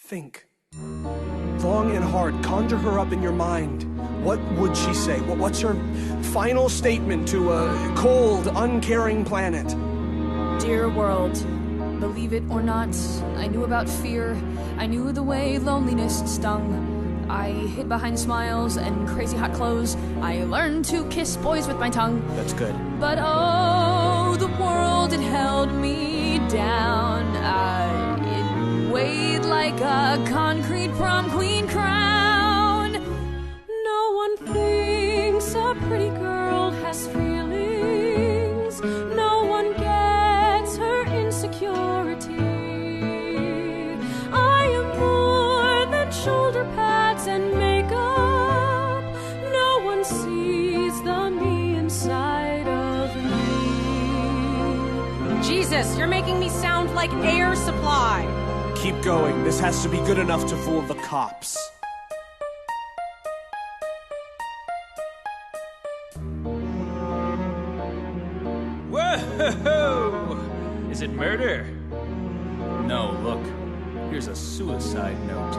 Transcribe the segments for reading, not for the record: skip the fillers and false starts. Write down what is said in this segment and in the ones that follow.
Think. Long and hard, conjure her up in your mind. What would she say? What's her final statement to a cold, uncaring planet? Dear world, believe it or not, I knew about fear. I knew the way loneliness stung. I hid behind smiles and crazy hot clothes. I learned to kiss boys with my tongue. That's good. But oh, the world, it held me down. It weighed like a concrete prom queen crown. No one thinks a pretty girl has feelings. No one gets her insecurity. I am more than shoulder pads and makeup. No one sees the me inside of me. Jesus, you're making me sound like Air Supply. Keep going. This has to be good enough to fool the cops. Whoa! Is it murder? No, look. Here's a suicide note.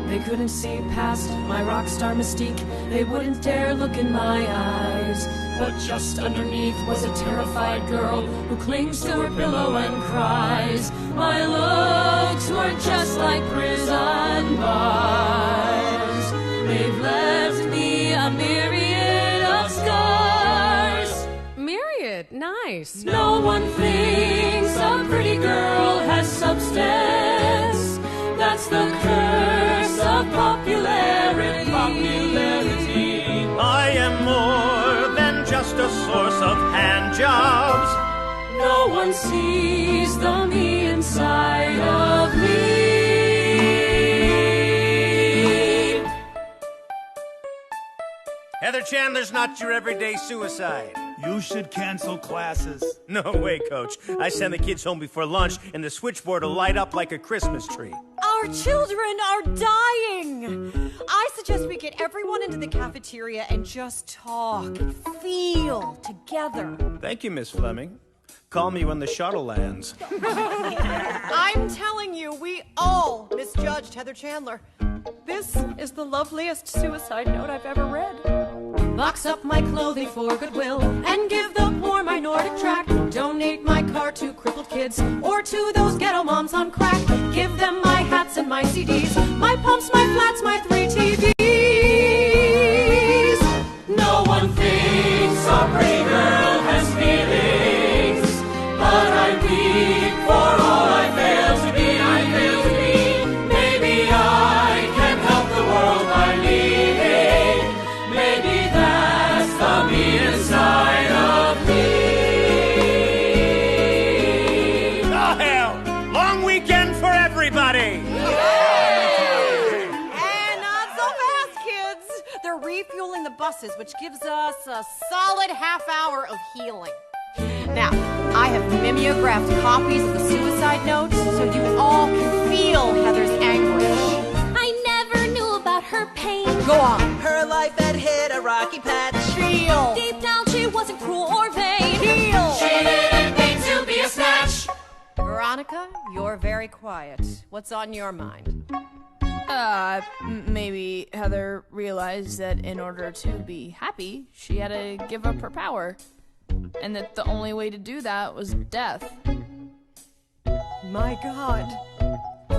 They couldn't see past my rock star mystique. They wouldn't dare look in my eyes. But just underneath was a terrified girl who clings to her pillow and cries. My looks were just like prison bars. They've left me a myriad of scars. Myriad, nice. No one thinks a pretty girl has substance. That's the curse of popularity. I am more than just a source of hand jobs. No one sees the me inside of me. Heather Chandler's not your everyday suicide. You should cancel classes. No way, Coach. I send the kids home before lunch, and the switchboard will light up like a Christmas tree. Our children are dying. I suggest we get everyone into the cafeteria and just talk and feel together. Thank you, Miss Fleming. Call me when the shuttle lands. I'm telling you, we all misjudged Heather Chandler. This is the loveliest suicide note I've ever read. Box up my clothing for Goodwill and give the poor my Nordic track. Donate my car to crippled kids or to those ghetto moms on crack. Give them my hats and my CDs, my pumps, my flats, my 3 TVs. No one thinks a pretty girl has feelings, but I'm weak for all I fail to be. Maybe I can help the world by leaving. Maybe that's the me inside of me. Oh, hell! Long weekend for everybody! And not so fast, kids. They're refueling the buses, which gives us a solid half hour of healing. Now, I have mimeographed copies of the suicide notes so you all can feel Heather's anguish. I never knew about her pain. Go on. Her life had hit a rocky patch. Feel. Deep down she wasn't cruel or vain. Feel. She didn't mean to be a snatch. Veronica, you're very quiet. What's on your mind? Maybe Heather realized that in order to be happy, she had to give up her power. And that the only way to do that was death. My God.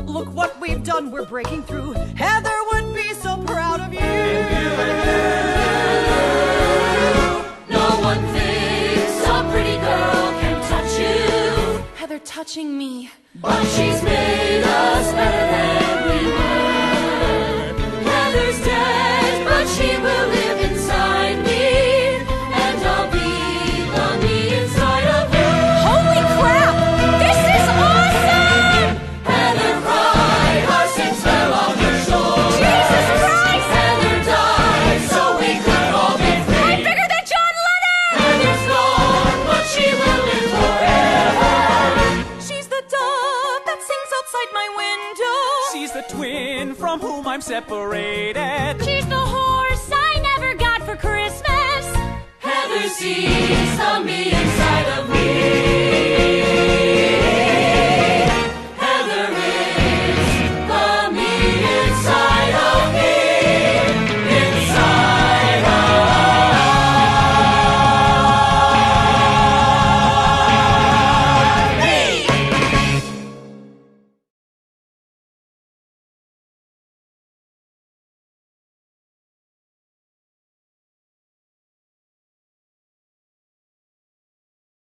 Look what we've done. We're breaking through. Heather would be so proud of you. No one thinks a pretty girl can touch you. Heather touching me. But she's made us better than we were. Heather's dead, but she will live inside me. And I'll be the me inside of her. Holy crap! This is awesome! Heather cried, our sins fell on her shoulders. Jesus Christ! Heather died so we could all be free. I'm bigger than John Lennon! Heather's gone, but she will live forever. She's the dove that sings outside my window. She's the twin from whom I'm separated. She's the horse I never got for Christmas. Heather sees the me inside of me.